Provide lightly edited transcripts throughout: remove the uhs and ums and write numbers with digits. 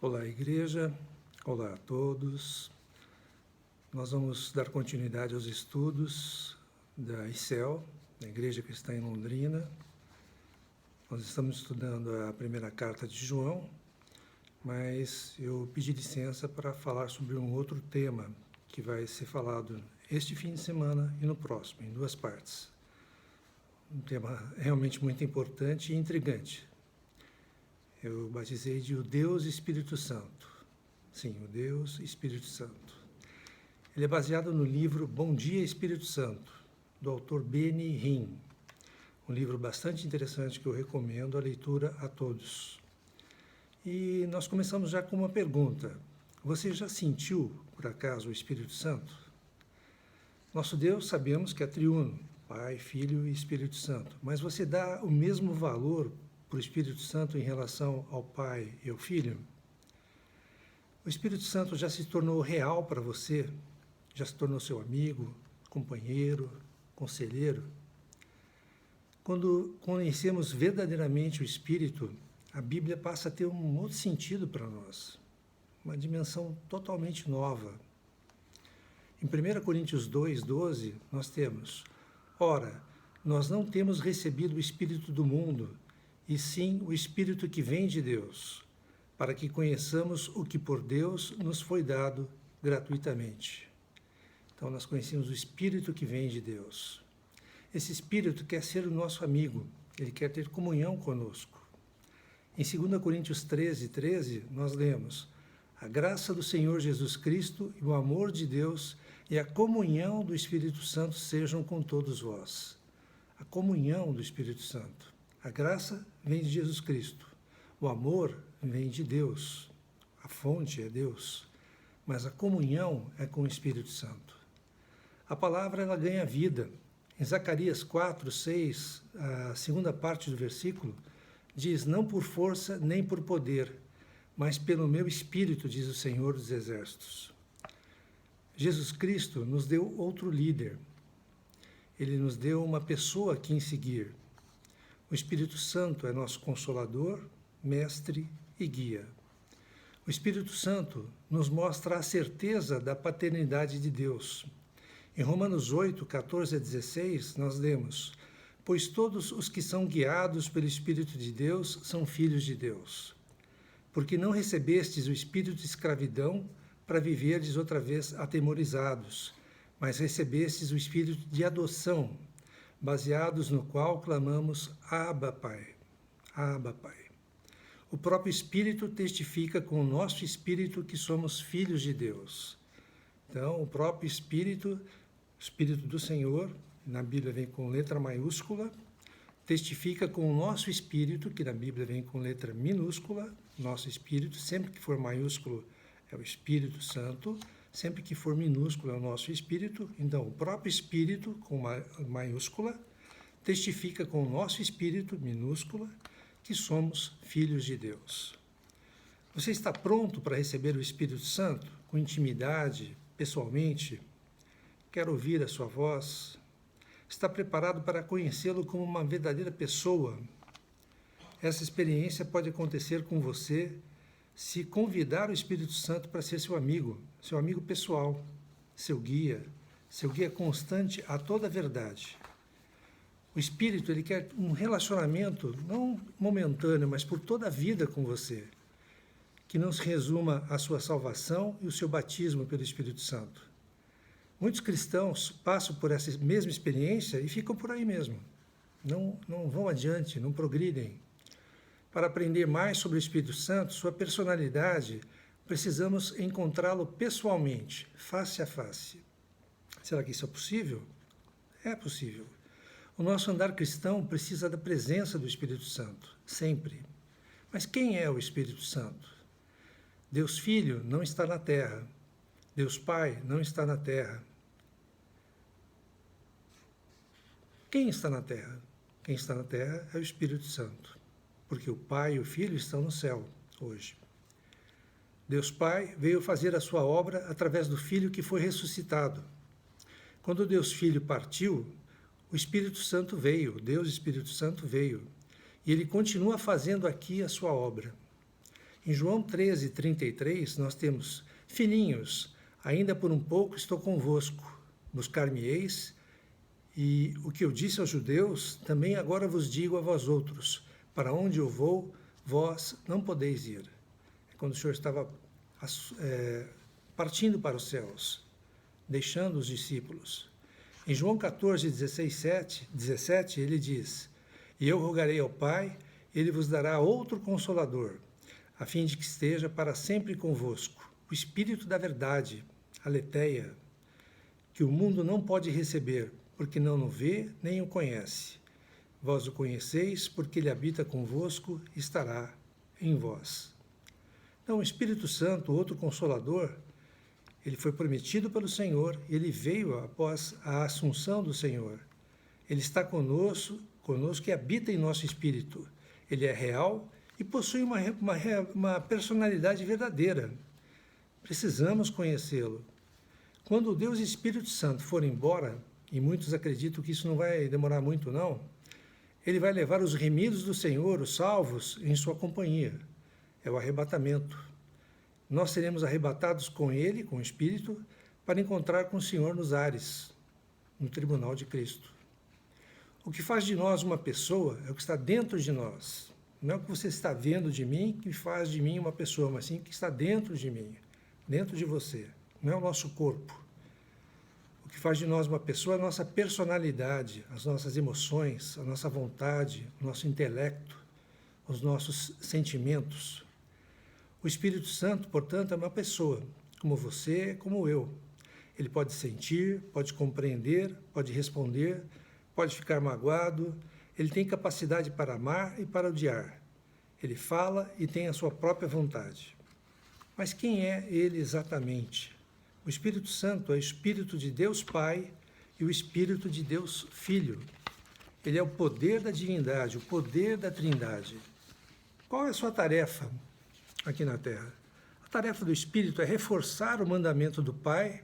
Olá, igreja. Olá a todos. Nós vamos dar continuidade aos estudos da ICEL, da Igreja Cristã em Londrina. Nós estamos estudando a primeira carta de João, mas eu pedi licença para falar sobre um outro tema que vai ser falado este fim de semana e no próximo, em duas partes. Um tema realmente muito importante e intrigante. Eu batizei de o Deus Espírito Santo. Sim, o Deus Espírito Santo. Ele é baseado no livro Bom Dia Espírito Santo, do autor Benny Hinn. Um livro bastante interessante que eu recomendo a leitura a todos. E nós começamos já com uma pergunta. Você já sentiu, por acaso, o Espírito Santo? Nosso Deus sabemos que é triuno, Pai, Filho e Espírito Santo. Mas você dá o mesmo valor para o Espírito Santo em relação ao Pai e ao Filho? O Espírito Santo já se tornou real para você? Já se tornou seu amigo, companheiro, conselheiro? Quando conhecemos verdadeiramente o Espírito, a Bíblia passa a ter um outro sentido para nós, uma dimensão totalmente nova. Em 1 Coríntios 2:12, nós temos: Ora, nós não temos recebido o Espírito do mundo, e sim o Espírito que vem de Deus, para que conheçamos o que por Deus nos foi dado gratuitamente. Então, nós conhecemos o Espírito que vem de Deus. Esse Espírito quer ser o nosso amigo, ele quer ter comunhão conosco. Em 2 Coríntios 13:13, nós lemos: A graça do Senhor Jesus Cristo e o amor de Deus e a comunhão do Espírito Santo sejam com todos vós. A comunhão do Espírito Santo. A graça vem de Jesus Cristo. O amor vem de Deus. A fonte é Deus. Mas a comunhão é com o Espírito Santo. A palavra ela ganha vida. Em Zacarias 4:6, a segunda parte do versículo, diz: Não por força nem por poder, mas pelo meu Espírito, diz o Senhor dos Exércitos. Jesus Cristo nos deu outro líder. Ele nos deu uma pessoa a quem seguir. O Espírito Santo é nosso consolador, mestre e guia. O Espírito Santo nos mostra a certeza da paternidade de Deus. Em Romanos 8:14-16, nós lemos: Pois todos os que são guiados pelo Espírito de Deus são filhos de Deus. Porque não recebestes o espírito de escravidão para viverdes outra vez atemorizados, mas recebestes o espírito de adoção, baseados no qual clamamos: Abba, Pai. Abba, Pai. O próprio Espírito testifica com o nosso espírito que somos filhos de Deus. Então, o próprio Espírito, o Espírito do Senhor, na Bíblia vem com letra maiúscula, testifica com o nosso espírito, que na Bíblia vem com letra minúscula, nosso espírito, sempre que for maiúsculo é o Espírito Santo, sempre que for minúsculo é o nosso espírito. Então, o próprio Espírito, com maiúscula, testifica com o nosso espírito, minúscula, que somos filhos de Deus. Você está pronto para receber o Espírito Santo, com intimidade, pessoalmente? Quer ouvir a sua voz? Está preparado para conhecê-lo como uma verdadeira pessoa? Essa experiência pode acontecer com você se convidar o Espírito Santo para ser seu amigo pessoal, seu guia constante a toda a verdade. O Espírito, ele quer um relacionamento, não momentâneo, mas por toda a vida com você, que não se resuma à sua salvação e o seu batismo pelo Espírito Santo. Muitos cristãos passam por essa mesma experiência e ficam por aí mesmo. Não vão adiante, não progridem. Para aprender mais sobre o Espírito Santo, sua personalidade, precisamos encontrá-lo pessoalmente, face a face. Será que isso é possível? É possível. O nosso andar cristão precisa da presença do Espírito Santo, sempre. Mas quem é o Espírito Santo? Deus Filho não está na terra. Deus Pai não está na terra. Quem está na terra? Quem está na terra é o Espírito Santo, porque o Pai e o Filho estão no céu hoje. Deus Pai veio fazer a sua obra através do Filho que foi ressuscitado. Quando Deus Filho partiu, o Espírito Santo veio, Deus Espírito Santo veio, e ele continua fazendo aqui a sua obra. Em João 13:33, nós temos: Filhinhos, ainda por um pouco estou convosco, buscar-me-eis, e o que eu disse aos judeus, também agora vos digo a vós outros: para onde eu vou, vós não podeis ir. É quando o Senhor estava partindo para os céus, deixando os discípulos. Em João 14:17, ele diz: E eu rogarei ao Pai, ele vos dará outro Consolador, a fim de que esteja para sempre convosco, o Espírito da verdade, aletheia, que o mundo não pode receber, porque não o vê nem o conhece. Vós o conheceis, porque ele habita convosco e estará em vós. Então, o Espírito Santo, outro Consolador, ele foi prometido pelo Senhor, ele veio após a assunção do Senhor. Ele está conosco e habita em nosso espírito. Ele é real e possui uma personalidade verdadeira. Precisamos conhecê-lo. Quando o Deus e o Espírito Santo forem embora, e muitos acreditam que isso não vai demorar muito não, ele vai levar os remidos do Senhor, os salvos, em sua companhia. É o arrebatamento. Nós seremos arrebatados com ele, com o Espírito, para encontrar com o Senhor nos ares, no tribunal de Cristo. O que faz de nós uma pessoa é o que está dentro de nós. Não é o que você está vendo de mim que faz de mim uma pessoa, mas sim o que está dentro de mim, dentro de você. Não é o nosso corpo. O que faz de nós uma pessoa é a nossa personalidade, as nossas emoções, a nossa vontade, o nosso intelecto, os nossos sentimentos. O Espírito Santo, portanto, é uma pessoa, como você, como eu. Ele pode sentir, pode compreender, pode responder, pode ficar magoado. Ele tem capacidade para amar e para odiar. Ele fala e tem a sua própria vontade. Mas quem é ele exatamente? O Espírito Santo é o Espírito de Deus Pai e o Espírito de Deus Filho. Ele é o poder da divindade, o poder da Trindade. Qual é a sua tarefa aqui na Terra? A tarefa do Espírito é reforçar o mandamento do Pai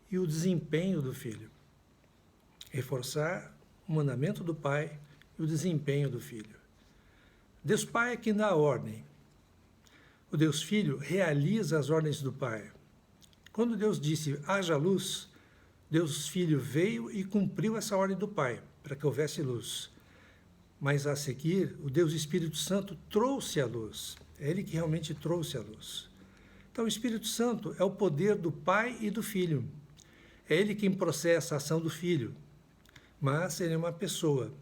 e o desempenho do Filho. Reforçar o mandamento do Pai e o desempenho do Filho. Deus Pai é quem dá a ordem. O Deus Filho realiza as ordens do Pai. Quando Deus disse, haja luz, Deus Filho veio e cumpriu essa ordem do Pai, para que houvesse luz. Mas a seguir, o Deus Espírito Santo trouxe a luz. É Ele que realmente trouxe a luz. Então, o Espírito Santo é o poder do Pai e do Filho. É Ele quem processa a ação do Filho. Mas ele é uma pessoa.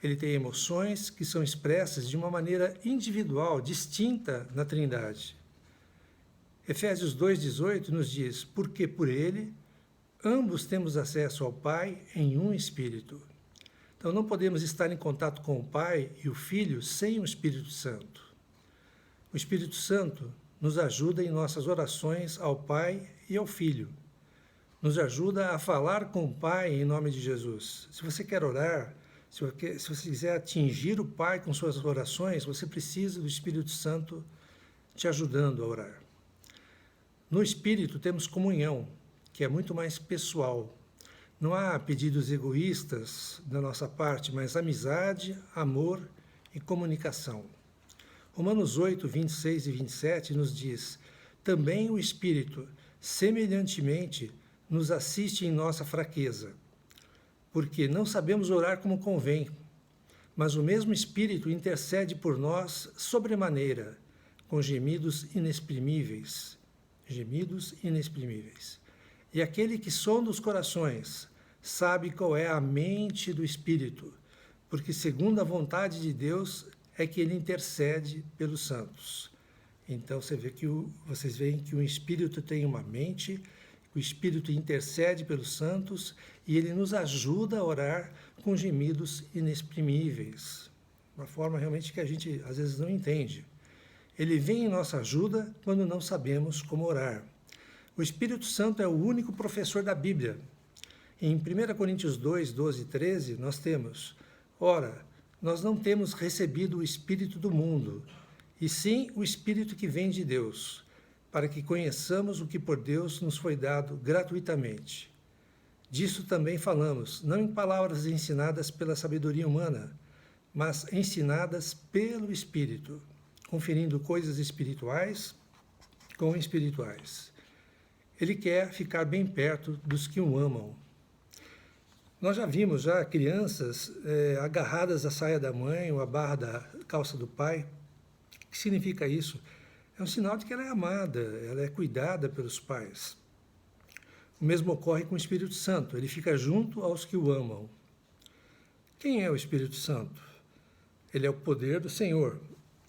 Ele tem emoções que são expressas de uma maneira individual, distinta na Trindade. Efésios 2,18 nos diz, porque por ele, ambos temos acesso ao Pai em um Espírito. Então não podemos estar em contato com o Pai e o Filho sem o Espírito Santo. O Espírito Santo nos ajuda em nossas orações ao Pai e ao Filho. Nos ajuda a falar com o Pai em nome de Jesus. Se você quer orar, se você quiser atingir o Pai com suas orações, você precisa do Espírito Santo te ajudando a orar. No Espírito temos comunhão, que é muito mais pessoal. Não há pedidos egoístas da nossa parte, mas amizade, amor e comunicação. Romanos 8, 26 e 27 nos diz, também o Espírito, semelhantemente, nos assiste em nossa fraqueza, porque não sabemos orar como convém, mas o mesmo Espírito intercede por nós sobremaneira, com gemidos inexprimíveis. Gemidos inexprimíveis. E aquele que sonda os corações sabe qual é a mente do Espírito, porque segundo a vontade de Deus é que ele intercede pelos santos. Então vocês veem que o Espírito tem uma mente, o Espírito intercede pelos santos e ele nos ajuda a orar com gemidos inexprimíveis. Uma forma realmente que a gente às vezes não entende. Ele vem em nossa ajuda quando não sabemos como orar. O Espírito Santo é o único professor da Bíblia. Em 1 Coríntios 2, 12 e 13, nós temos, ora, nós não temos recebido o Espírito do mundo, e sim o Espírito que vem de Deus, para que conheçamos o que por Deus nos foi dado gratuitamente. Disso também falamos, não em palavras ensinadas pela sabedoria humana, mas ensinadas pelo Espírito. conferindo coisas espirituais com espirituais. Ele quer ficar bem perto dos que o amam. Nós já vimos crianças agarradas à saia da mãe ou à barra da calça do pai. O que significa isso? É um sinal de que ela é amada, ela é cuidada pelos pais. O mesmo ocorre com o Espírito Santo, ele fica junto aos que o amam. Quem é o Espírito Santo? Ele é o poder do Senhor.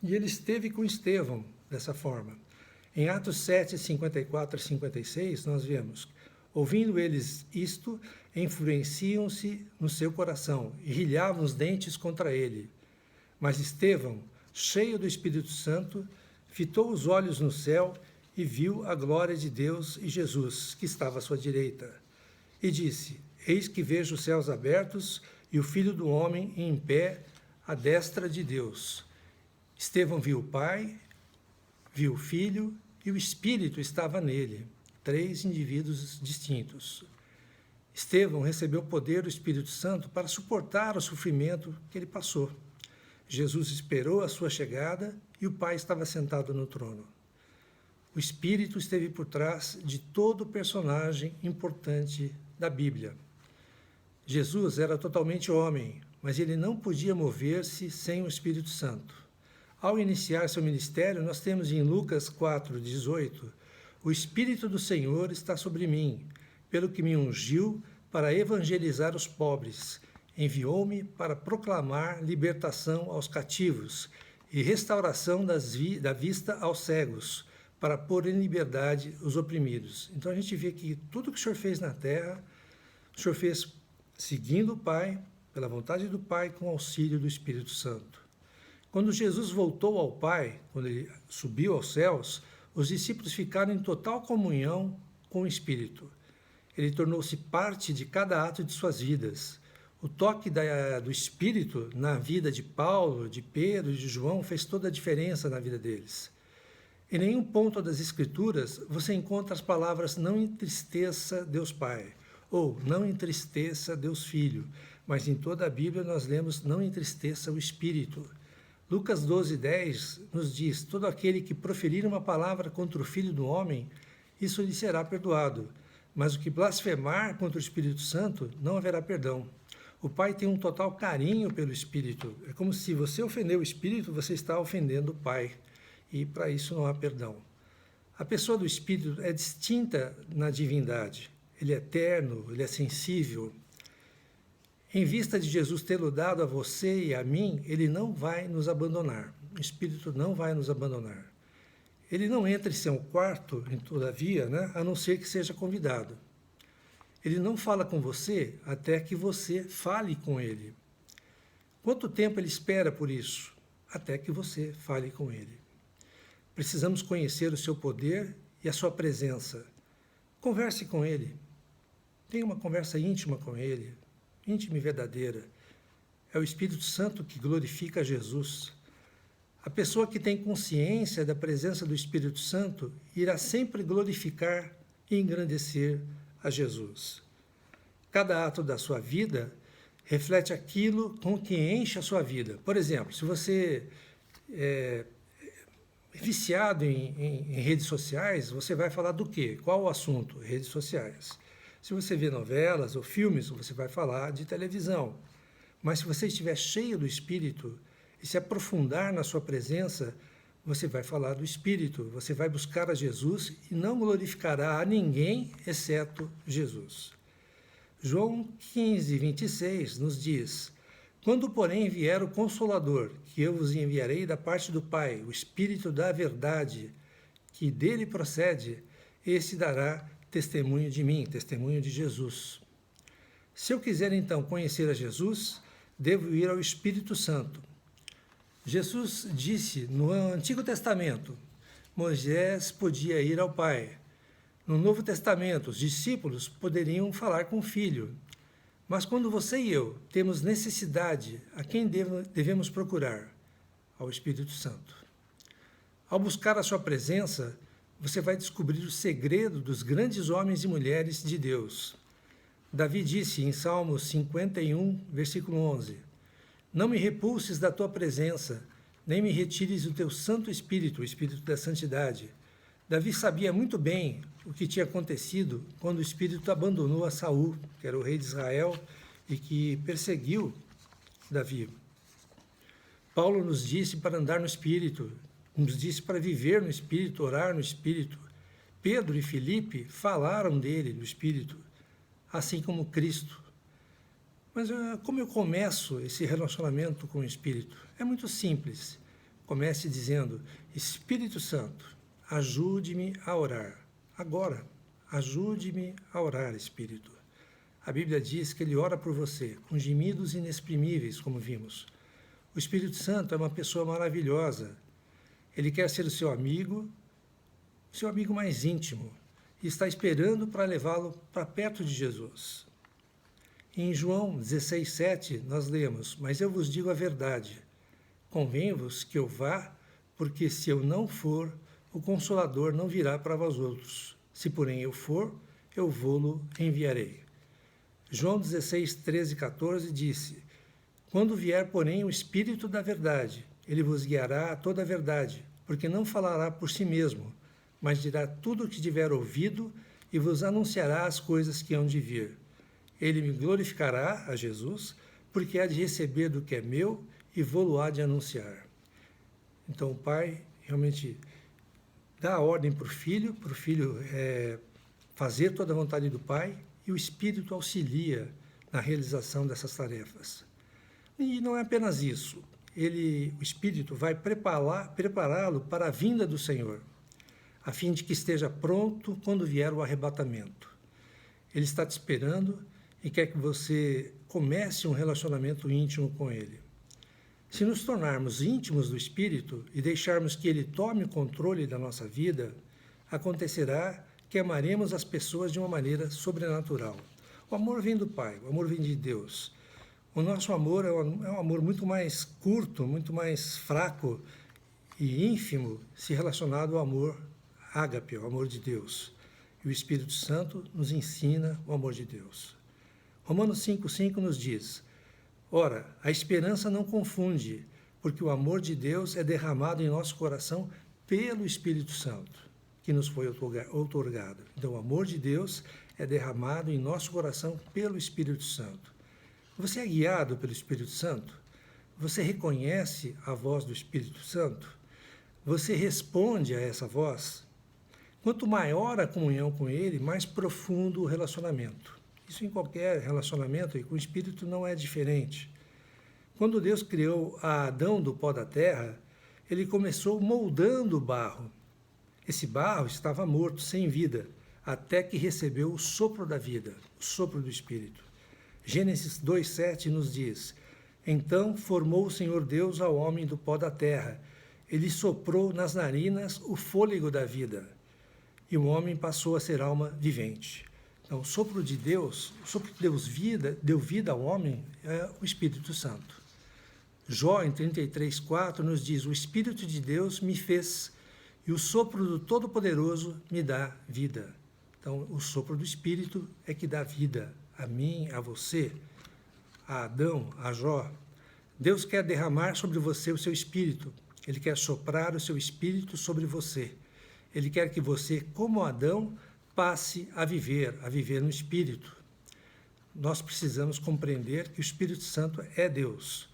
E ele esteve com Estevão dessa forma. Em Atos 7, 54 e 56, nós vemos: ouvindo eles isto, enfureciam-se no seu coração e rilhavam os dentes contra ele. Mas Estevão, cheio do Espírito Santo, fitou os olhos no céu e viu a glória de Deus e Jesus, que estava à sua direita. E disse: eis que vejo os céus abertos e o Filho do Homem em pé à destra de Deus. Estevão viu o Pai, viu o Filho e o Espírito estava nele, 3 indivíduos distintos. Estevão recebeu o poder do Espírito Santo para suportar o sofrimento que ele passou. Jesus esperou a sua chegada e o Pai estava sentado no trono. O Espírito esteve por trás de todo personagem importante da Bíblia. Jesus era totalmente homem, mas ele não podia mover-se sem o Espírito Santo. Ao iniciar seu ministério, nós temos em Lucas 4:18, o Espírito do Senhor está sobre mim, pelo que me ungiu para evangelizar os pobres, enviou-me para proclamar libertação aos cativos e restauração da vista aos cegos, para pôr em liberdade os oprimidos. Então a gente vê que tudo que o Senhor fez na terra, o Senhor fez seguindo o Pai, pela vontade do Pai, com auxílio do Espírito Santo. Quando Jesus voltou ao Pai, quando ele subiu aos céus, os discípulos ficaram em total comunhão com o Espírito. Ele tornou-se parte de cada ato de suas vidas. O toque do Espírito na vida de Paulo, de Pedro e de João fez toda a diferença na vida deles. Em nenhum ponto das Escrituras você encontra as palavras não entristeça Deus Pai ou não entristeça Deus Filho, mas em toda a Bíblia nós lemos não entristeça o Espírito. Lucas 12:10 nos diz: todo aquele que proferir uma palavra contra o Filho do Homem, isso lhe será perdoado, mas o que blasfemar contra o Espírito Santo, não haverá perdão. O Pai tem um total carinho pelo Espírito. É como se você ofender o Espírito, você está ofendendo o Pai. E para isso não há perdão. A pessoa do Espírito é distinta na divindade. Ele é eterno, ele é sensível. Em vista de Jesus tê-lo dado a você e a mim, ele não vai nos abandonar. O Espírito não vai nos abandonar. Ele não entra em seu quarto, todavia, a não ser que seja convidado. Ele não fala com você até que você fale com ele. Quanto tempo ele espera por isso? Até que você fale com ele. Precisamos conhecer o seu poder e a sua presença. Converse com ele. Tenha uma conversa íntima com ele, íntima e verdadeira. É o Espírito Santo que glorifica Jesus. A pessoa que tem consciência da presença do Espírito Santo irá sempre glorificar e engrandecer a Jesus. Cada ato da sua vida reflete aquilo com que enche a sua vida. Por exemplo, se você é viciado em redes sociais, você vai falar do quê? Qual o assunto? Redes sociais. Se você vê novelas ou filmes, você vai falar de televisão. Mas se você estiver cheio do Espírito e se aprofundar na sua presença, você vai falar do Espírito, você vai buscar a Jesus e não glorificará a ninguém exceto Jesus. João 15:26 nos diz: quando, porém, vier o Consolador, que eu vos enviarei da parte do Pai, o Espírito da verdade, que dele procede, esse dará testemunho de mim, testemunho de Jesus. Se eu quiser, então, conhecer a Jesus, devo ir ao Espírito Santo. Jesus disse no Antigo Testamento, Moisés podia ir ao Pai. No Novo Testamento, os discípulos poderiam falar com o Filho. Mas quando você e eu temos necessidade, a quem devemos procurar? Ao Espírito Santo. Ao buscar a sua presença, você vai descobrir o segredo dos grandes homens e mulheres de Deus. Davi disse em Salmos 51, versículo 11, não me repulses da tua presença, nem me retires o teu Santo Espírito, o Espírito da Santidade. Davi sabia muito bem o que tinha acontecido quando o Espírito abandonou a Saul, que era o rei de Israel, e que perseguiu Davi. Paulo nos disse para andar no Espírito, nos disse para viver no Espírito, orar no Espírito. Pedro e Filipe falaram dele, do Espírito, assim como Cristo. Mas como eu começo esse relacionamento com o Espírito? É muito simples. Comece dizendo: Espírito Santo, ajude-me a orar. Agora, ajude-me a orar, Espírito. A Bíblia diz que ele ora por você, com gemidos inexprimíveis, como vimos. O Espírito Santo é uma pessoa maravilhosa. Ele quer ser o seu amigo mais íntimo, e está esperando para levá-lo para perto de Jesus. Em João 16:7, nós lemos: Mas eu vos digo a verdade, convém-vos que eu vá, porque se eu não for, o Consolador não virá para vós outros. Se, porém, eu for, eu vô-lo enviarei. João 16:13-14 disse: Quando vier, porém, o Espírito da verdade, ele vos guiará a toda a verdade, porque não falará por si mesmo, mas dirá tudo o que tiver ouvido e vos anunciará as coisas que hão de vir. Ele me glorificará, a Jesus, porque há de receber do que é meu e vô-lo há de anunciar. Então o Pai realmente dá a ordem para o Filho fazer toda a vontade do Pai, e o Espírito auxilia na realização dessas tarefas. E não é apenas isso. O Espírito vai prepará-lo para a vinda do Senhor, a fim de que esteja pronto quando vier o arrebatamento. Ele está te esperando e quer que você comece um relacionamento íntimo com Ele. Se nos tornarmos íntimos do Espírito e deixarmos que Ele tome o controle da nossa vida, acontecerá que amaremos as pessoas de uma maneira sobrenatural. O amor vem do Pai, o amor vem de Deus. O nosso amor é um amor muito mais curto, muito mais fraco e ínfimo, se relacionado ao amor ágape, ao amor de Deus. E o Espírito Santo nos ensina o amor de Deus. Romanos 5,5 nos diz: Ora, a esperança não confunde, porque o amor de Deus é derramado em nosso coração pelo Espírito Santo, que nos foi outorgado. Então, o amor de Deus é derramado em nosso coração pelo Espírito Santo. Você é guiado pelo Espírito Santo? Você reconhece a voz do Espírito Santo? Você responde a essa voz? Quanto maior a comunhão com Ele, mais profundo o relacionamento. Isso em qualquer relacionamento, e com o Espírito não é diferente. Quando Deus criou a Adão do pó da terra, Ele começou moldando o barro. Esse barro estava morto, sem vida, até que recebeu o sopro da vida, o sopro do Espírito. Gênesis 2,7 nos diz: Então formou o Senhor Deus ao homem do pó da terra. Ele soprou nas narinas o fôlego da vida, e o homem passou a ser alma vivente. Então, o sopro de Deus deu vida ao homem, é o Espírito Santo. Jó, em 33,4, nos diz: O Espírito de Deus me fez, e o sopro do Todo-Poderoso me dá vida. Então, o sopro do Espírito é que dá vida a mim, a você, a Adão, a Jó. Deus quer derramar sobre você o seu Espírito. Ele quer soprar o seu Espírito sobre você. Ele quer que você, como Adão, passe a viver no Espírito. Nós precisamos compreender que o Espírito Santo é Deus.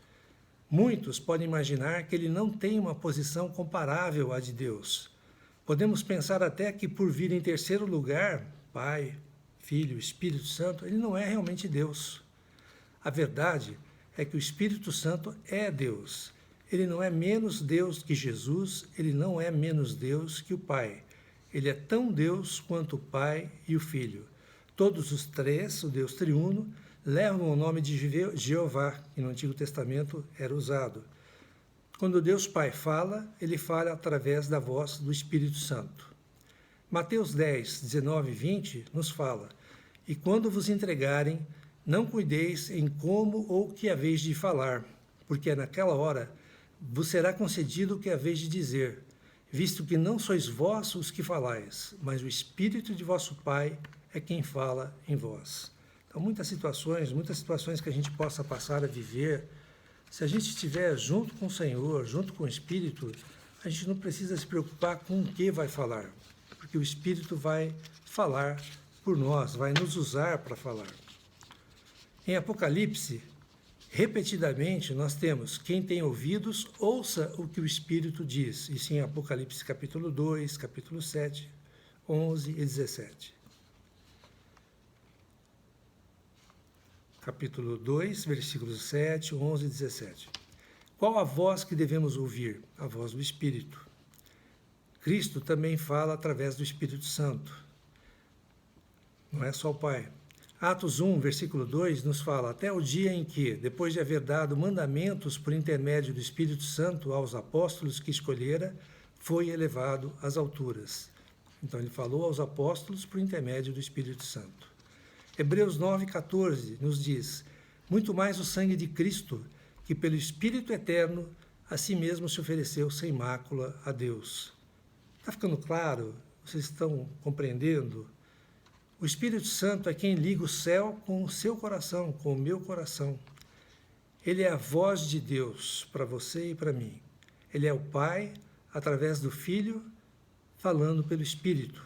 Muitos podem imaginar que ele não tem uma posição comparável à de Deus. Podemos pensar até que, por vir em terceiro lugar, Pai, Filho, Espírito Santo, ele não é realmente Deus. A verdade é que o Espírito Santo é Deus. Ele não é menos Deus que Jesus, ele não é menos Deus que o Pai. Ele é tão Deus quanto o Pai e o Filho. Todos os três, o Deus triuno, levam o nome de Jeová, que no Antigo Testamento era usado. Quando Deus Pai fala, ele fala através da voz do Espírito Santo. Mateus 10, 19 e 20 nos fala: E quando vos entregarem, não cuideis em como ou que haveis de falar, porque naquela hora vos será concedido o que haveis de dizer, visto que não sois vós os que falais, mas o Espírito de vosso Pai é quem fala em vós. Então, muitas situações que a gente possa passar a viver Se a gente estiver junto com o Senhor, junto com o Espírito, a gente não precisa se preocupar com o que vai falar, porque o Espírito vai falar por nós, vai nos usar para falar. Em Apocalipse, repetidamente, nós temos: quem tem ouvidos, ouça o que o Espírito diz. Isso em Apocalipse capítulo 2, capítulo 7, 11 e 17. Capítulo 2, versículos 7, 11 e 17. Qual a voz que devemos ouvir? A voz do Espírito. Cristo também fala através do Espírito Santo. Não é só o Pai. Atos 1, versículo 2, nos fala: até o dia em que, depois de haver dado mandamentos por intermédio do Espírito Santo aos apóstolos que escolhera, foi elevado às alturas. Então ele falou aos apóstolos por intermédio do Espírito Santo. Hebreus 9,14 nos diz: muito mais o sangue de Cristo, que pelo Espírito Eterno a si mesmo se ofereceu sem mácula a Deus. Está ficando claro? Vocês estão compreendendo? O Espírito Santo é quem liga o céu com o seu coração, com o meu coração. Ele é a voz de Deus para você e para mim. Ele é o Pai, através do Filho, falando pelo Espírito.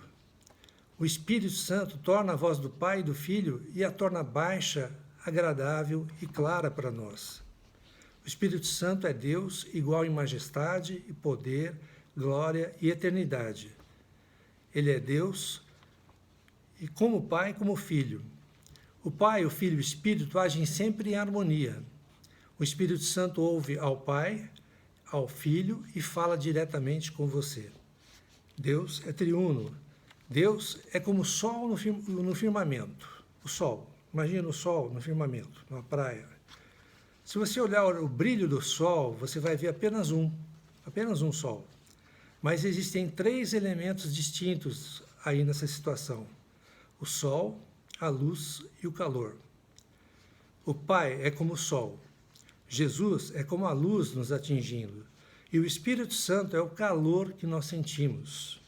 O Espírito Santo torna a voz do Pai e do Filho e a torna baixa, agradável e clara para nós. O Espírito Santo é Deus, igual em majestade e poder, glória e eternidade. Ele é Deus, e como Pai, como Filho. O Pai, o Filho e o Espírito agem sempre em harmonia. O Espírito Santo ouve ao Pai, ao Filho e fala diretamente com você. Deus é triuno. Deus é como o sol no firmamento. O sol. Imagina o sol no firmamento, na praia. Se você olhar o brilho do sol, você vai ver apenas um sol. Mas existem 3 elementos distintos aí nessa situação: o sol, a luz e o calor. O Pai é como o sol. Jesus é como a luz nos atingindo. E o Espírito Santo é o calor que nós sentimos.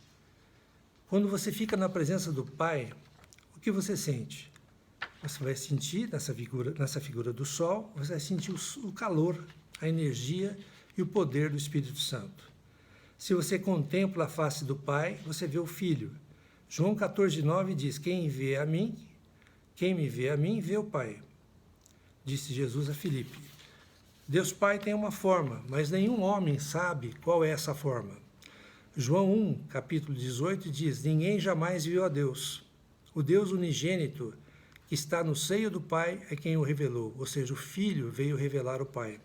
Quando você fica na presença do Pai, o que você sente? Você vai sentir, nessa figura do sol, você vai sentir o calor, a energia e o poder do Espírito Santo. Se você contempla a face do Pai, você vê o Filho. João 14,9 diz: quem me vê a mim, vê o Pai. Disse Jesus a Filipe. Deus Pai tem uma forma, mas nenhum homem sabe qual é essa forma. João 1, capítulo 18, diz: ninguém jamais viu a Deus. O Deus unigênito, que está no seio do Pai, é quem o revelou, ou seja, o Filho veio revelar o Pai.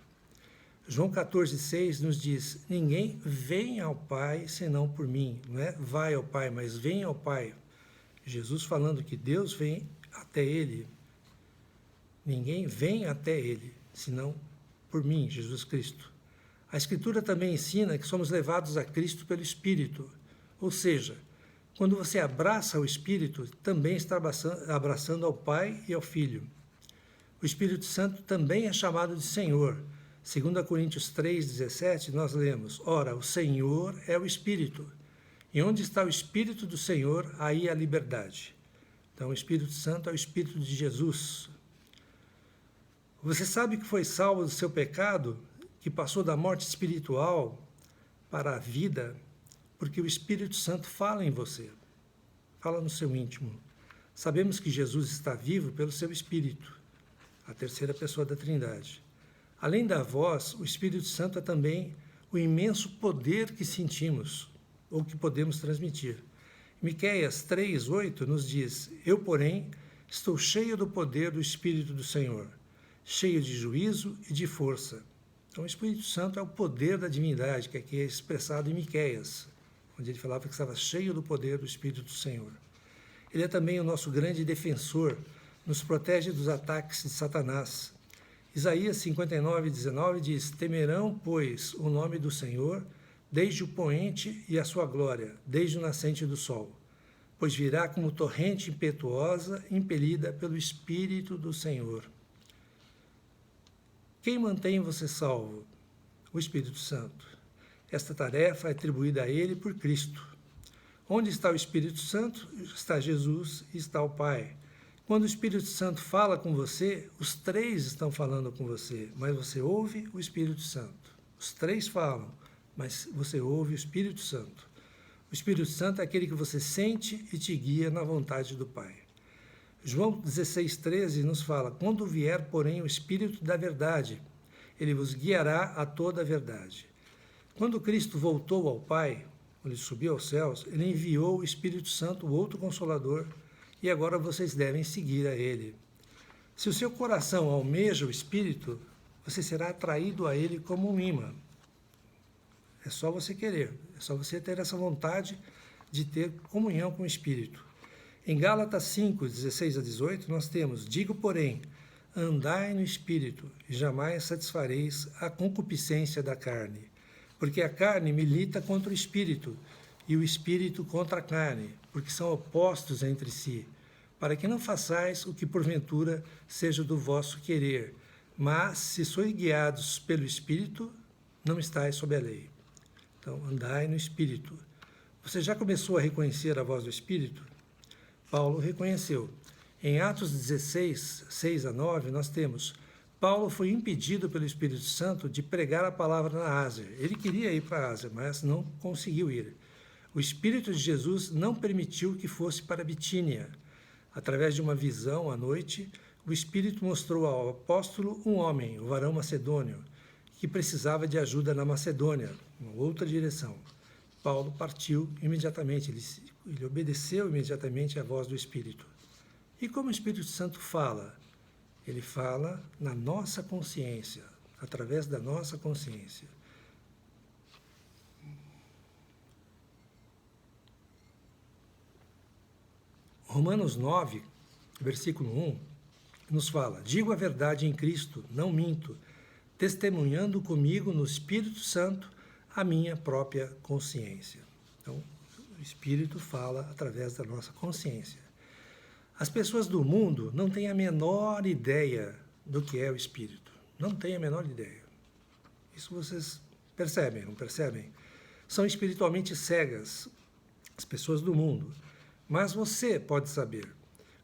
João 14,6 nos diz: ninguém vem ao Pai senão por mim. Não é vai ao Pai, mas vem ao Pai. Jesus falando que Deus vem até ele. Ninguém vem até ele, senão por mim, Jesus Cristo. A Escritura também ensina que somos levados a Cristo pelo Espírito. Ou seja, quando você abraça o Espírito, também está abraçando ao Pai e ao Filho. O Espírito Santo também é chamado de Senhor. 2 Coríntios 3,17, nós lemos: ora, o Senhor é o Espírito. E onde está o Espírito do Senhor, aí há liberdade. Então, o Espírito Santo é o Espírito de Jesus. Você sabe que foi salvo do seu pecado, que passou da morte espiritual para a vida, porque o Espírito Santo fala em você, fala no seu íntimo. Sabemos que Jesus está vivo pelo seu Espírito, a terceira pessoa da Trindade. Além da voz, o Espírito Santo é também o imenso poder que sentimos, ou que podemos transmitir. Miqueias 3:8 nos diz: eu, porém, estou cheio do poder do Espírito do Senhor, cheio de juízo e de força. Então, o Espírito Santo é o poder da divindade, que aqui é expressado em Miqueias, onde ele falava que estava cheio do poder do Espírito do Senhor. Ele é também o nosso grande defensor, nos protege dos ataques de Satanás. Isaías 59:19 diz: temerão, pois, o nome do Senhor, desde o poente e a sua glória, desde o nascente do sol. Pois virá como torrente impetuosa, impelida pelo Espírito do Senhor. Quem mantém você salvo? O Espírito Santo. Esta tarefa é atribuída a ele por Cristo. Onde está o Espírito Santo? Está Jesus e está o Pai. Quando o Espírito Santo fala com você, os três estão falando com você, mas você ouve o Espírito Santo. Os três falam, mas você ouve o Espírito Santo. O Espírito Santo é aquele que você sente e te guia na vontade do Pai. João 16,13 nos fala: quando vier, porém, o Espírito da verdade, ele vos guiará a toda a verdade. Quando Cristo voltou ao Pai, quando ele subiu aos céus, ele enviou o Espírito Santo, o outro Consolador, e agora vocês devem seguir a ele. Se o seu coração almeja o Espírito, você será atraído a ele como um imã. É só você querer, é só você ter essa vontade de ter comunhão com o Espírito. Em Gálatas 5, 16 a 18, nós temos: digo, porém, andai no Espírito, e jamais satisfareis a concupiscência da carne. Porque a carne milita contra o Espírito, e o Espírito contra a carne, porque são opostos entre si, para que não façais o que porventura seja do vosso querer. Mas, se sois guiados pelo Espírito, não estáis sob a lei. Então, andai no Espírito. Você já começou a reconhecer a voz do Espírito? Paulo reconheceu. Em Atos 16, 6 a 9, nós temos: Paulo foi impedido pelo Espírito Santo de pregar a palavra na Ásia. Ele queria ir para a Ásia, mas não conseguiu ir. O Espírito de Jesus não permitiu que fosse para Bitínia. Através de uma visão à noite, o Espírito mostrou ao apóstolo um homem, o varão macedônio, que precisava de ajuda na Macedônia, uma outra direção. Paulo partiu imediatamente, ele obedeceu imediatamente à voz do Espírito. E como o Espírito Santo fala? Ele fala na nossa consciência, através da nossa consciência. Romanos 9, versículo 1, nos fala: digo a verdade em Cristo, não minto, testemunhando comigo no Espírito Santo a minha própria consciência. Então, o Espírito fala através da nossa consciência. As pessoas do mundo não têm a menor ideia do que é o Espírito. Não têm a menor ideia. Isso vocês percebem, não percebem? São espiritualmente cegas, as pessoas do mundo. Mas você pode saber.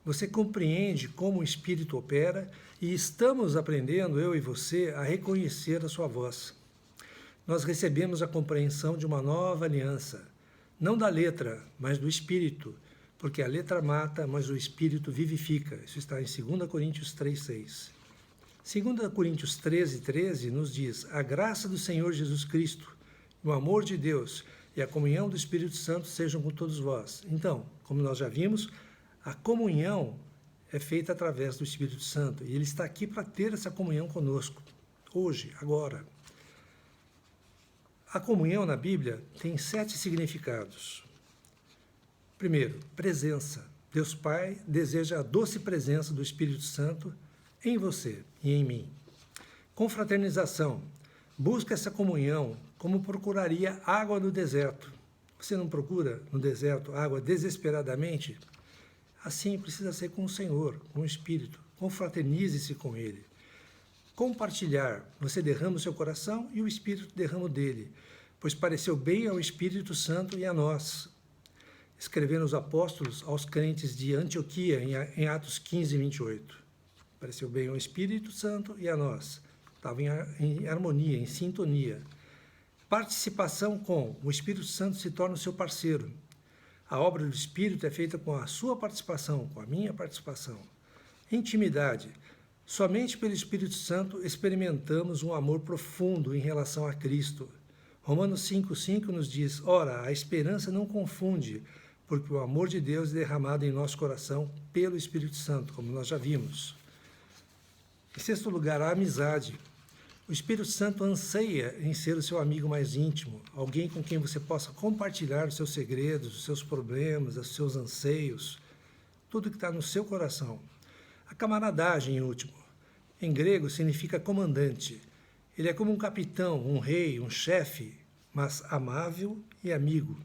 Você compreende como o Espírito opera e estamos aprendendo, eu e você, a reconhecer a sua voz. Nós recebemos a compreensão de uma nova aliança, não da letra, mas do Espírito, porque a letra mata, mas o Espírito vivifica. Isso está em 2 Coríntios 3,6. 2 Coríntios 13,13 nos diz: a graça do Senhor Jesus Cristo, o amor de Deus e a comunhão do Espírito Santo sejam com todos vós. Então, como nós já vimos, a comunhão é feita através do Espírito Santo, e ele está aqui para ter essa comunhão conosco, hoje, agora. A comunhão na Bíblia tem 7 significados. Primeiro, presença. Deus Pai deseja a doce presença do Espírito Santo em você e em mim. Confraternização. Busca essa comunhão como procuraria água no deserto. Você não procura no deserto água desesperadamente? Assim precisa ser com o Senhor, com o Espírito. Confraternize-se com Ele. Compartilhar. Você derrama o seu coração e o Espírito derrama o dele, pois pareceu bem ao Espírito Santo e a nós. Escrevendo os apóstolos aos crentes de Antioquia, em Atos 15, 28. Pareceu bem ao Espírito Santo e a nós. Estava em harmonia, em sintonia. Participação com. O Espírito Santo se torna o seu parceiro. A obra do Espírito é feita com a sua participação, com a minha participação. Intimidade. Somente pelo Espírito Santo experimentamos um amor profundo em relação a Cristo. Romanos 5,5 nos diz: ora, a esperança não confunde, porque o amor de Deus é derramado em nosso coração pelo Espírito Santo, como nós já vimos. Em sexto lugar, a amizade. O Espírito Santo anseia em ser o seu amigo mais íntimo, alguém com quem você possa compartilhar os seus segredos, os seus problemas, os seus anseios, tudo que está no seu coração. A camaradagem, em último. Em grego, significa comandante. Ele é como um capitão, um rei, um chefe, mas amável e amigo.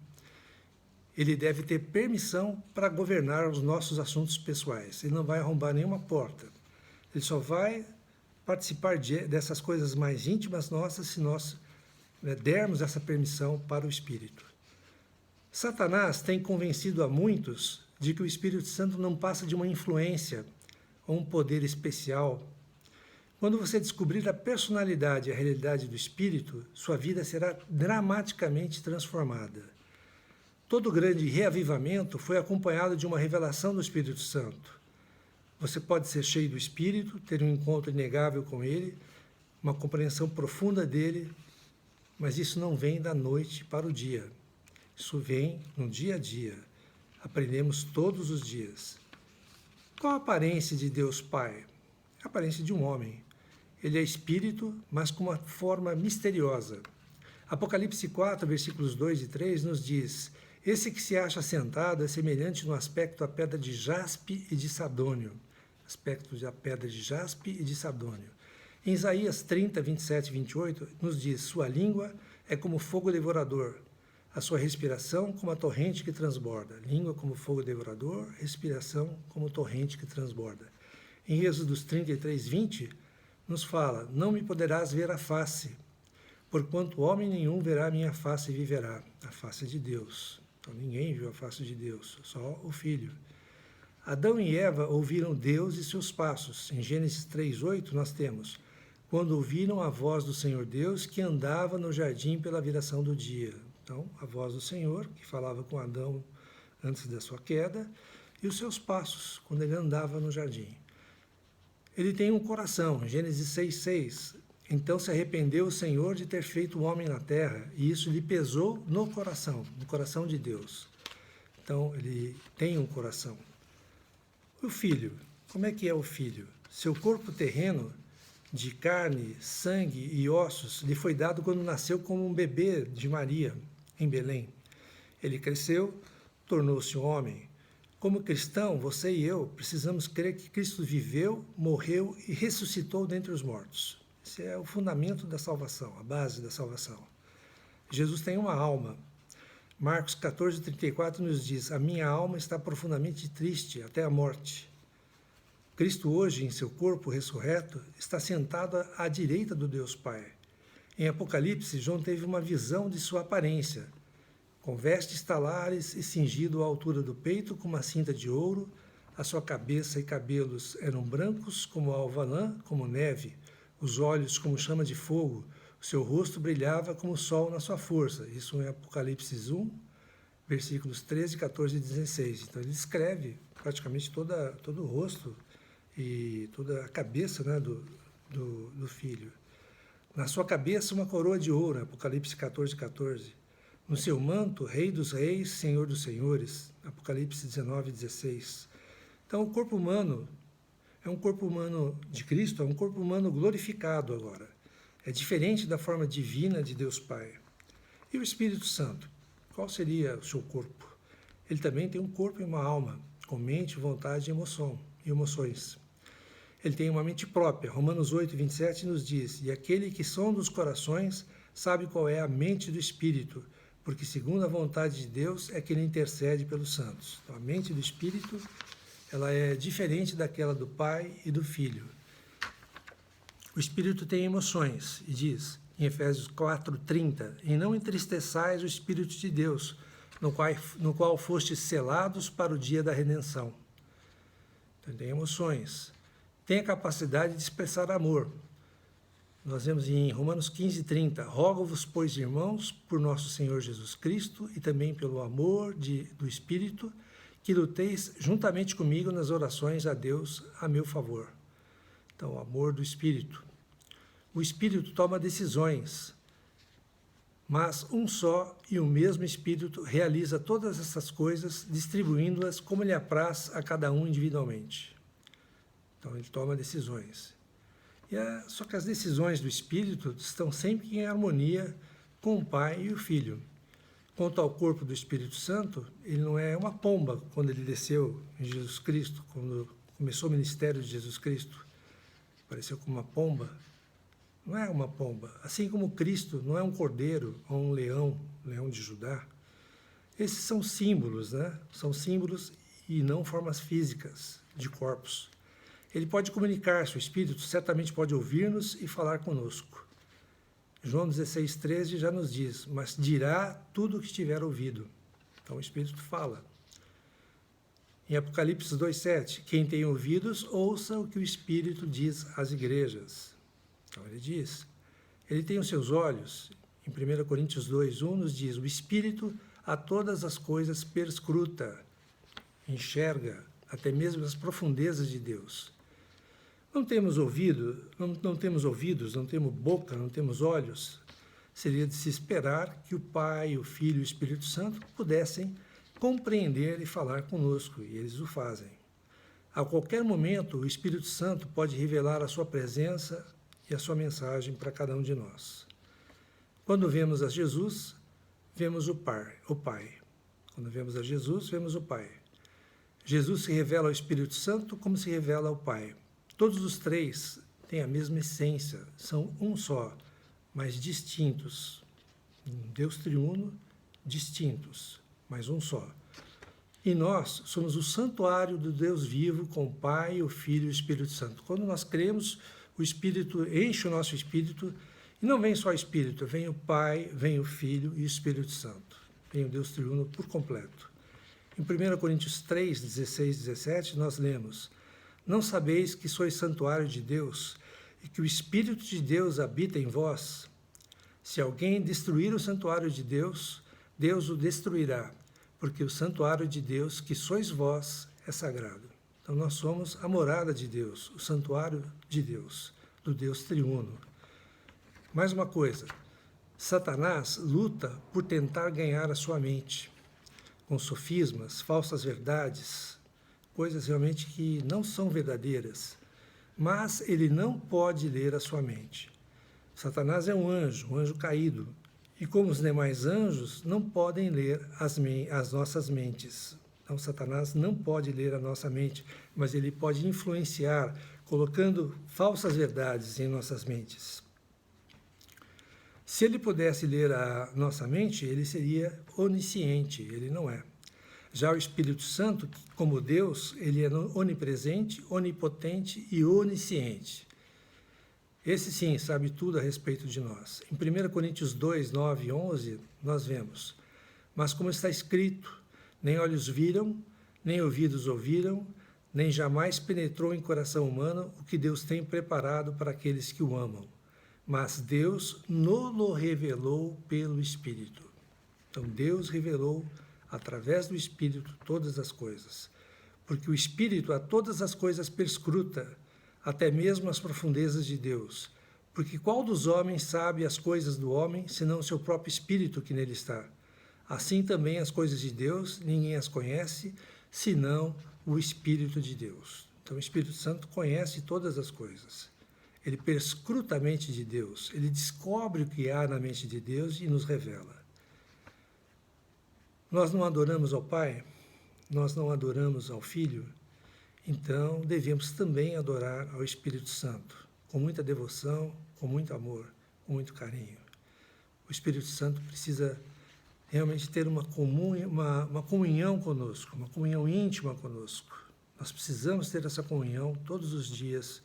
Ele deve ter permissão para governar os nossos assuntos pessoais. Ele não vai arrombar nenhuma porta. Ele só vai participar dessas coisas mais íntimas nossas se nós dermos essa permissão para o Espírito. Satanás tem convencido a muitos de que o Espírito Santo não passa de uma influência ou um poder especial. Quando você descobrir a personalidade e a realidade do Espírito, sua vida será dramaticamente transformada. Todo grande reavivamento foi acompanhado de uma revelação do Espírito Santo. Você pode ser cheio do Espírito, ter um encontro inegável com Ele, uma compreensão profunda dele, mas isso não vem da noite para o dia. Isso vem no dia a dia. Aprendemos todos os dias. Qual a aparência de Deus Pai? A aparência de um homem. Ele é espírito, mas com uma forma misteriosa. Apocalipse 4, versículos 2 e 3 nos diz: esse que se acha sentado é semelhante no aspecto à pedra de jaspe e de sadônio. Aspecto da pedra de jaspe e de sadônio. Em Isaías 30, 27 e 28, nos diz: sua língua é como fogo devorador, a sua respiração como a torrente que transborda. Língua como fogo devorador, respiração como torrente que transborda. Em Êxodo 33, 20, nos fala: não me poderás ver a face, porquanto homem nenhum verá a minha face e viverá. A face de Deus. Então ninguém viu a face de Deus, só o Filho. Adão e Eva ouviram Deus e seus passos. Em Gênesis 3:8 nós temos: quando ouviram a voz do Senhor Deus que andava no jardim pela viração do dia. Então, a voz do Senhor, que falava com Adão antes da sua queda, e os seus passos, quando ele andava no jardim. Ele tem um coração, Gênesis 6:6. Então se arrependeu o Senhor de ter feito o homem na terra, e isso lhe pesou no coração de Deus. Então, ele tem um coração. O Filho, como é que é o Filho? Seu corpo terreno, de carne, sangue e ossos, lhe foi dado quando nasceu como um bebê de Maria, em Belém. Ele cresceu, tornou-se um homem. Como cristão, você e eu precisamos crer que Cristo viveu, morreu e ressuscitou dentre os mortos. Esse é o fundamento da salvação, a base da salvação. Jesus tem uma alma. Marcos 14:34 nos diz: a minha alma está profundamente triste até a morte. Cristo hoje, em seu corpo ressurreto, está sentado à direita do Deus Pai. Em Apocalipse, João teve uma visão de sua aparência, com vestes talares e cingido à altura do peito com uma cinta de ouro. A sua cabeça e cabelos eram brancos como a alva lã, como neve, os olhos como chama de fogo, o seu rosto brilhava como o sol na sua força. Isso em Apocalipse 1, versículos 13, 14 e 16. Então ele descreve praticamente todo o rosto e toda a cabeça, né, do Filho. Na sua cabeça uma coroa de ouro, Apocalipse 14, 14. No seu manto, Rei dos Reis, Senhor dos Senhores, Apocalipse 19, 16. Então o corpo humano é um corpo humano de Cristo, é um corpo humano glorificado agora. É diferente da forma divina de Deus Pai. E o Espírito Santo? Qual seria o seu corpo? Ele também tem um corpo e uma alma, com mente, vontade e emoções. Ele tem uma mente própria. Romanos 8, 27 nos diz: e aquele que sonda os corações sabe qual é a mente do Espírito, porque segundo a vontade de Deus é que ele intercede pelos santos. Então, a mente do Espírito, ela é diferente daquela do Pai e do Filho. O Espírito tem emoções, e diz em Efésios 4:30: e não entristeçais o Espírito de Deus, no qual fostes selados para o dia da redenção. Então, tem emoções. Tem a capacidade de expressar amor. Nós vemos em Romanos 15:30: rogo-vos, pois, irmãos, por nosso Senhor Jesus Cristo e também pelo amor do Espírito, que luteis juntamente comigo nas orações a Deus a meu favor. Então, o amor do Espírito. O Espírito toma decisões, mas um só e o mesmo Espírito realiza todas essas coisas, distribuindo-as como lhe apraz a cada um individualmente. Então, ele toma decisões. Só que as decisões do Espírito estão sempre em harmonia com o Pai e o Filho. Quanto ao corpo do Espírito Santo, ele não é uma pomba quando ele desceu em Jesus Cristo, quando começou o ministério de Jesus Cristo. Apareceu como uma pomba. Não é uma pomba. Assim como Cristo não é um cordeiro ou um leão de Judá. Esses são símbolos, né? São símbolos e não formas físicas de corpos. Ele pode comunicar-se, o Espírito certamente pode ouvir-nos e falar conosco. João 16:13 já nos diz: mas dirá tudo o que tiver ouvido. Então o Espírito fala. Em Apocalipse 2,7, quem tem ouvidos, ouça o que o Espírito diz às igrejas. Então ele diz, ele tem os seus olhos. Em 1 Coríntios 2,1 nos diz, o Espírito a todas as coisas perscruta, enxerga até mesmo as profundezas de Deus. Não temos ouvidos, não temos boca, não temos olhos. Seria de se esperar que o Pai, o Filho e o Espírito Santo pudessem compreender e falar conosco, e eles o fazem. A qualquer momento, o Espírito Santo pode revelar a sua presença e a sua mensagem para cada um de nós. Quando vemos a Jesus, vemos o Pai. Quando vemos a Jesus, vemos o Pai. Jesus se revela ao Espírito Santo como se revela ao Pai. Todos os três têm a mesma essência, são um só, mas distintos. Deus triuno, distintos, mas um só. E nós somos o santuário do Deus vivo com o Pai, o Filho e o Espírito Santo. Quando nós cremos, o Espírito enche o nosso espírito, e não vem só o Espírito, vem o Pai, vem o Filho e o Espírito Santo. Vem o Deus triuno por completo. Em 1 Coríntios 3, 16 e 17, nós lemos, não sabeis que sois santuário de Deus e que o Espírito de Deus habita em vós? Se alguém destruir o santuário de Deus, Deus o destruirá, porque o santuário de Deus, que sois vós, é sagrado. Então nós somos a morada de Deus, o santuário de Deus, do Deus triuno. Mais uma coisa, Satanás luta por tentar ganhar a sua mente, com sofismas, falsas verdades, coisas realmente que não são verdadeiras, mas ele não pode ler a sua mente. Satanás é um anjo caído, e como os demais anjos, não podem ler as nossas mentes. Então, Satanás não pode ler a nossa mente, mas ele pode influenciar, colocando falsas verdades em nossas mentes. Se ele pudesse ler a nossa mente, ele seria onisciente, ele não é. Já o Espírito Santo, como Deus, ele é onipresente, onipotente e onisciente. Esse sim sabe tudo a respeito de nós. Em 1 Coríntios 2, 9 e 11, nós vemos, mas como está escrito, nem olhos viram, nem ouvidos ouviram, nem jamais penetrou em coração humano o que Deus tem preparado para aqueles que o amam. Mas Deus nos revelou pelo Espírito. Então Deus revelou através do Espírito todas as coisas, porque o Espírito a todas as coisas perscruta, até mesmo as profundezas de Deus. Porque qual dos homens sabe as coisas do homem, senão o seu próprio Espírito que nele está? Assim também as coisas de Deus, ninguém as conhece, senão o Espírito de Deus. Então o Espírito Santo conhece todas as coisas. Ele perscruta a mente de Deus, ele descobre o que há na mente de Deus e nos revela. Nós não adoramos ao Pai, nós não adoramos ao Filho, então devemos também adorar ao Espírito Santo, com muita devoção, com muito amor, com muito carinho. O Espírito Santo precisa realmente ter uma comunhão conosco, uma comunhão íntima conosco. Nós precisamos ter essa comunhão todos os dias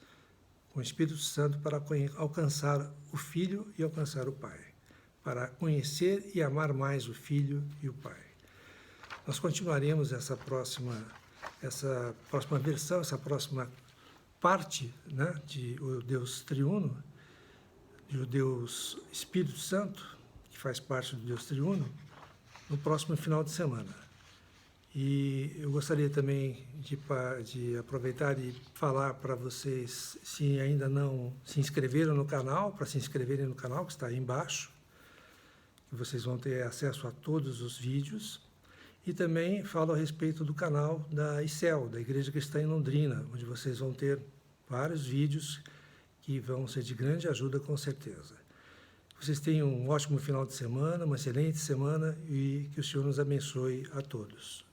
com o Espírito Santo para alcançar o Filho e alcançar o Pai, para conhecer e amar mais o Filho e o Pai. Nós continuaremos essa próxima versão, essa próxima parte, né, de o Deus triuno, de o Deus Espírito Santo, que faz parte do Deus triuno, no próximo final de semana. E eu gostaria também de aproveitar e falar para vocês, se ainda não se inscreveram no canal, para se inscreverem no canal, que está aí embaixo, que vocês vão ter acesso a todos os vídeos. E também falo a respeito do canal da ICEL, da Igreja Cristã em Londrina, onde vocês vão ter vários vídeos que vão ser de grande ajuda, com certeza. Vocês tenham um ótimo final de semana, uma excelente semana e que o Senhor nos abençoe a todos.